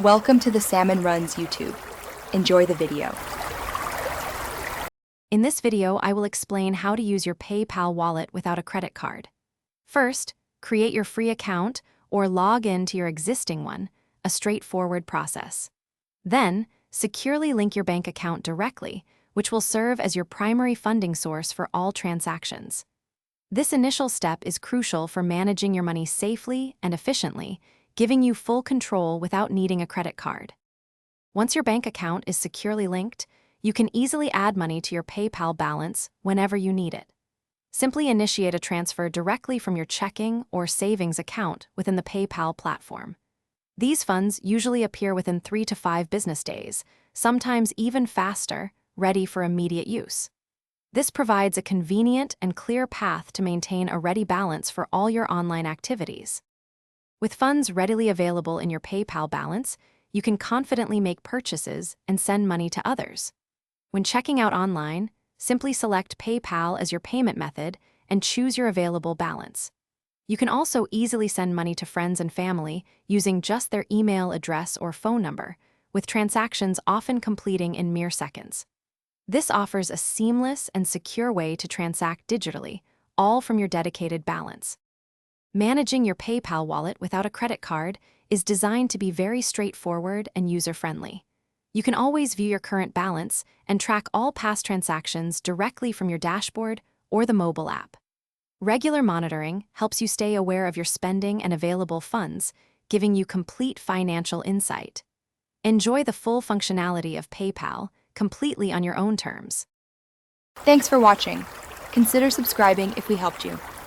Welcome to the Salmon Runs YouTube. Enjoy the video. In this video, I will explain how to use your PayPal wallet without a credit card. First, create your free account or log in to your existing one, a straightforward process. Then, securely link your bank account directly, which will serve as your primary funding source for all transactions. This initial step is crucial for managing your money safely and efficiently, giving you full control without needing a credit card. Once your bank account is securely linked, you can easily add money to your PayPal balance whenever you need it. Simply initiate a transfer directly from your checking or savings account within the PayPal platform. These funds usually appear within 3 to 5 business days, sometimes even faster, ready for immediate use. This provides a convenient and clear path to maintain a ready balance for all your online activities. With funds readily available in your PayPal balance, you can confidently make purchases and send money to others. When checking out online, simply select PayPal as your payment method and choose your available balance. You can also easily send money to friends and family using just their email address or phone number, with transactions often completing in mere seconds. This offers a seamless and secure way to transact digitally, all from your dedicated balance. Managing your PayPal wallet without a credit card is designed to be very straightforward and user-friendly. You can always view your current balance and track all past transactions directly from your dashboard or the mobile app. Regular monitoring helps you stay aware of your spending and available funds, giving you complete financial insight. Enjoy the full functionality of PayPal completely on your own terms. Thanks for watching. Consider subscribing if we helped you.